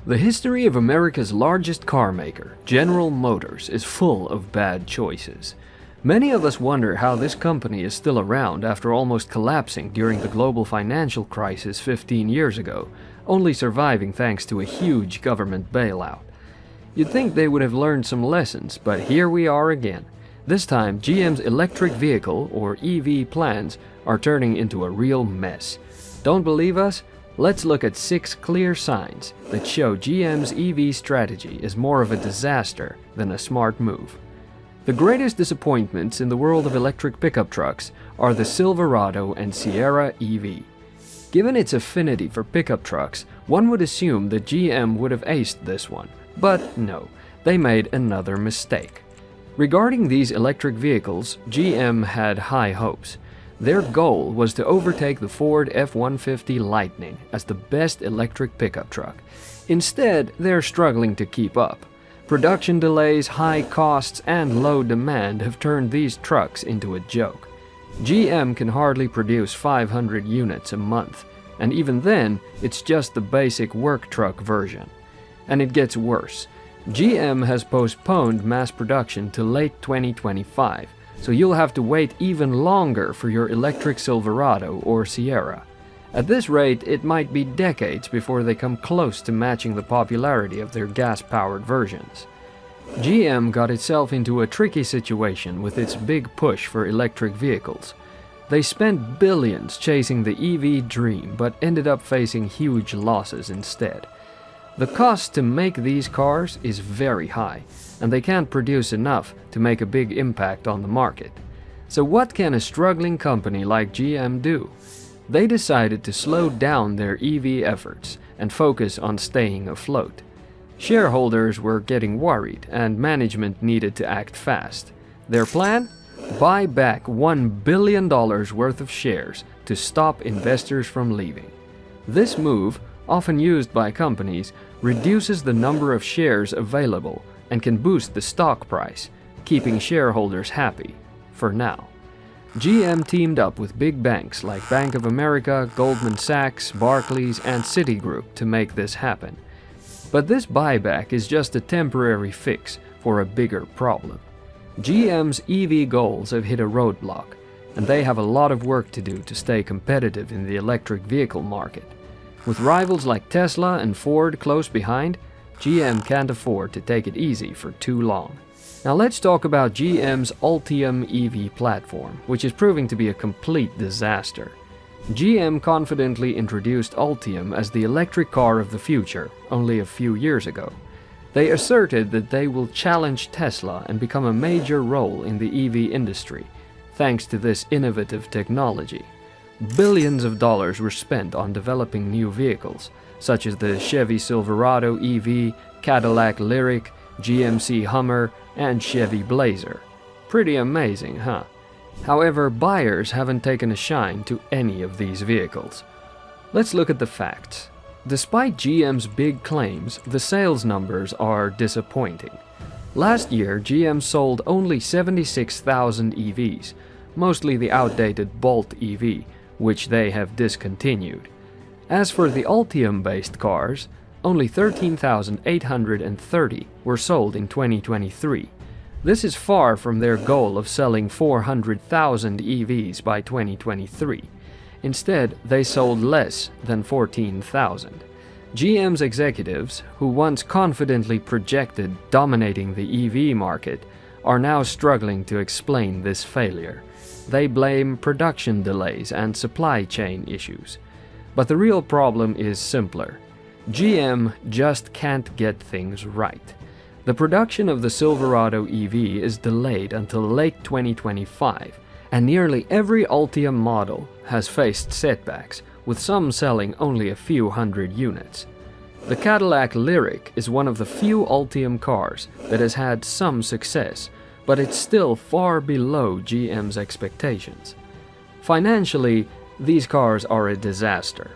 The history of America's largest car maker, General Motors, is full of bad choices. Many of us wonder how this company is still around after almost collapsing during the global financial crisis 15 years ago, only surviving thanks to a huge government bailout. You'd think they would have learned some lessons, but here we are again. This time, GM's electric vehicle, or EV plans, are turning into a real mess. Don't believe us? Let's look at 6 clear signs that show GM's EV strategy is more of a disaster than a smart move. The greatest disappointments in the world of electric pickup trucks are the Silverado and Sierra EV. Given its affinity for pickup trucks, one would assume that GM would have aced this one, but no, they made another mistake. Regarding these electric vehicles, GM had high hopes. Their goal was to overtake the Ford F-150 Lightning as the best electric pickup truck. Instead, they're struggling to keep up. Production delays, high costs, and low demand have turned these trucks into a joke. GM can hardly produce 500 units a month, and even then, it's just the basic work truck version. And it gets worse. GM has postponed mass production to late 2025. So you'll have to wait even longer for your electric Silverado or Sierra. At this rate, it might be decades before they come close to matching the popularity of their gas-powered versions. GM got itself into a tricky situation with its big push for electric vehicles. They spent billions chasing the EV dream, but ended up facing huge losses instead. The cost to make these cars is very high, and they can't produce enough to make a big impact on the market. So what can a struggling company like GM do? They decided to slow down their EV efforts and focus on staying afloat. Shareholders were getting worried, and management needed to act fast. Their plan? Buy back $1 billion worth of shares to stop investors from leaving. This move, often used by companies, reduces the number of shares available and can boost the stock price, keeping shareholders happy, for now. GM teamed up with big banks like Bank of America, Goldman Sachs, Barclays, and Citigroup to make this happen. But this buyback is just a temporary fix for a bigger problem. GM's EV goals have hit a roadblock, and they have a lot of work to do to stay competitive in the electric vehicle market. With rivals like Tesla and Ford close behind, GM can't afford to take it easy for too long. Now let's talk about GM's Ultium EV platform, which is proving to be a complete disaster. GM confidently introduced Ultium as the electric car of the future only a few years ago. They asserted that they will challenge Tesla and become a major role in the EV industry, thanks to this innovative technology. Billions of dollars were spent on developing new vehicles, such as the Chevy Silverado EV, Cadillac Lyriq, GMC Hummer, and Chevy Blazer. Pretty amazing, huh? However, buyers haven't taken a shine to any of these vehicles. Let's look at the facts. Despite GM's big claims, the sales numbers are disappointing. Last year, GM sold only 76,000 EVs, mostly the outdated Bolt EV, which they have discontinued. As for the Ultium-based cars, only 13,830 were sold in 2023. This is far from their goal of selling 400,000 EVs by 2023. Instead, they sold less than 14,000. GM's executives, who once confidently projected dominating the EV market, are now struggling to explain this failure. They blame production delays and supply chain issues. But the real problem is simpler. GM just can't get things right. The production of the Silverado EV is delayed until late 2025, and nearly every Ultium model has faced setbacks, with some selling only a few hundred units. The Cadillac Lyriq is one of the few Ultium cars that has had some success, but it's still far below GM's expectations. Financially, these cars are a disaster.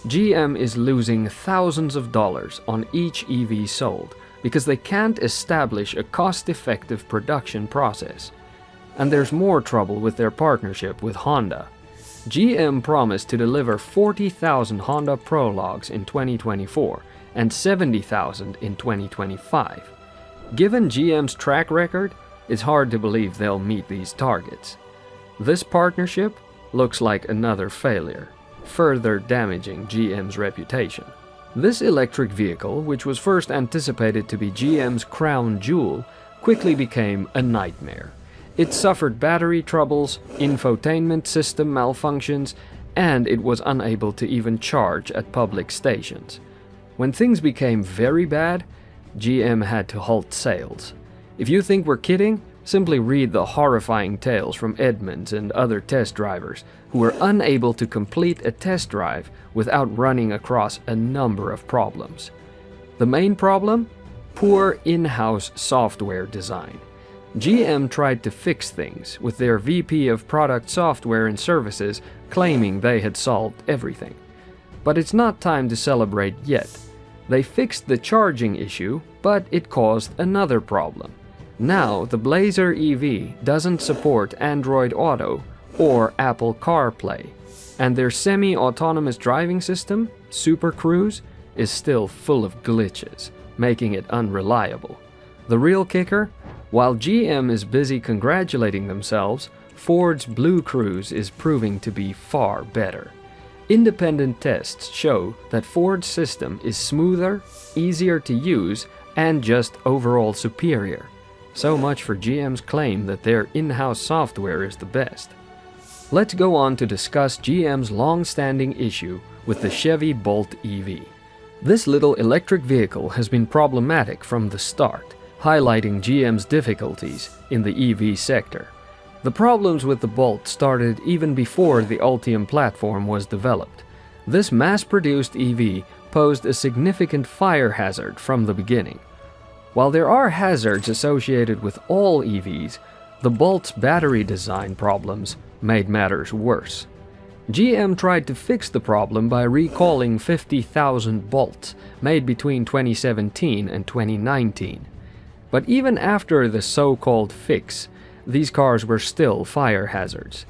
GM is losing thousands of dollars on each EV sold because they can't establish a cost-effective production process. And there's more trouble with their partnership with Honda. GM promised to deliver 40,000 Honda Prologues in 2024, and 70,000 in 2025. Given GM's track record, it's hard to believe they'll meet these targets. This partnership looks like another failure, further damaging GM's reputation. This electric vehicle, which was first anticipated to be GM's crown jewel, quickly became a nightmare. It suffered battery troubles, infotainment system malfunctions, and it was unable to even charge at public stations. When things became very bad, GM had to halt sales. If you think we're kidding, simply read the horrifying tales from Edmunds and other test drivers who were unable to complete a test drive without running across a number of problems. The main problem? Poor in-house software design. GM tried to fix things, with their VP of Product Software and Services claiming they had solved everything. But it's not time to celebrate yet. They fixed the charging issue, but it caused another problem. Now, the Blazer EV doesn't support Android Auto or Apple CarPlay, and their semi-autonomous driving system, Super Cruise, is still full of glitches, making it unreliable. The real kicker? While GM is busy congratulating themselves, Ford's Blue Cruise is proving to be far better. Independent tests show that Ford's system is smoother, easier to use, and just overall superior. So much for GM's claim that their in-house software is the best. Let's go on to discuss GM's long-standing issue with the Chevy Bolt EV. This little electric vehicle has been problematic from the start, highlighting GM's difficulties in the EV sector. The problems with the Bolt started even before the Ultium platform was developed. This mass-produced EV posed a significant fire hazard from the beginning. While there are hazards associated with all EVs, the Bolt's battery design problems made matters worse. GM tried to fix the problem by recalling 50,000 Bolts made between 2017 and 2019. But even after the so-called fix, these cars were still fire hazards.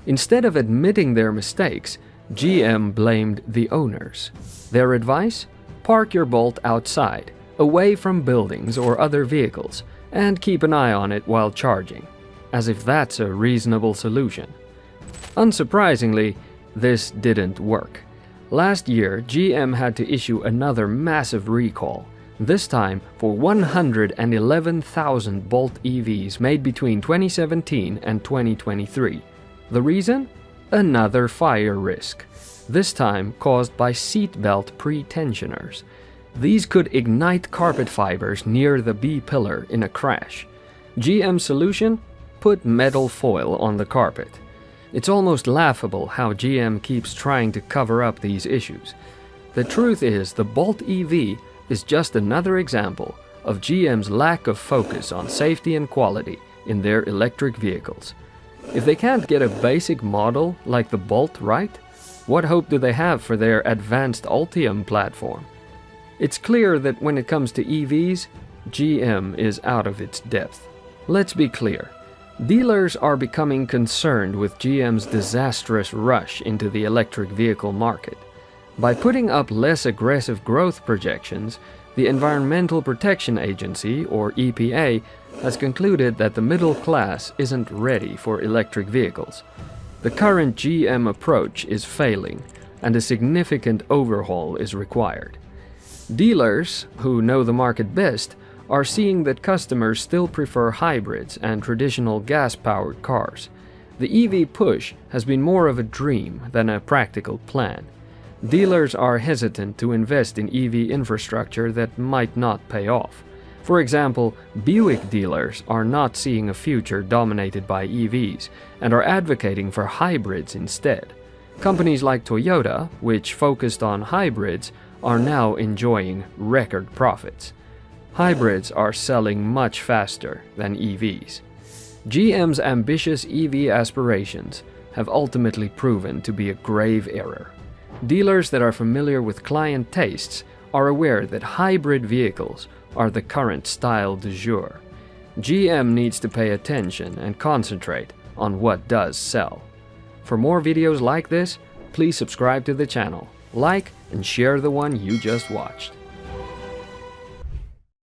Instead of admitting their mistakes, GM blamed the owners. Their advice? Park your Bolt outside, away from buildings or other vehicles, and keep an eye on it while charging. As if that's a reasonable solution. Unsurprisingly, this didn't work. Last year, GM had to issue another massive recall, this time for 111,000 Bolt EVs made between 2017 and 2023. The reason? Another fire risk, this time caused by seatbelt pre-tensioners. These could ignite carpet fibers near the B-pillar in a crash. GM's solution? Put metal foil on the carpet. It's almost laughable how GM keeps trying to cover up these issues. The truth is, the Bolt EV is just another example of GM's lack of focus on safety and quality in their electric vehicles. If they can't get a basic model like the Bolt right, what hope do they have for their advanced Ultium platform? It's clear that when it comes to EVs, GM is out of its depth. Let's be clear. Dealers are becoming concerned with GM's disastrous rush into the electric vehicle market. By putting up less aggressive growth projections, the Environmental Protection Agency, or EPA, has concluded that the middle class isn't ready for electric vehicles. The current GM approach is failing, and a significant overhaul is required. Dealers, who know the market best, are seeing that customers still prefer hybrids and traditional gas-powered cars. The EV push has been more of a dream than a practical plan. Dealers are hesitant to invest in EV infrastructure that might not pay off. For example, Buick dealers are not seeing a future dominated by EVs and are advocating for hybrids instead. Companies like Toyota, which focused on hybrids, are now enjoying record profits. Hybrids are selling much faster than EVs. GM's ambitious EV aspirations have ultimately proven to be a grave error. Dealers that are familiar with client tastes are aware that hybrid vehicles are the current style du jour. GM needs to pay attention and concentrate on what does sell. For more videos like this, please subscribe to the channel, like and share the one you just watched.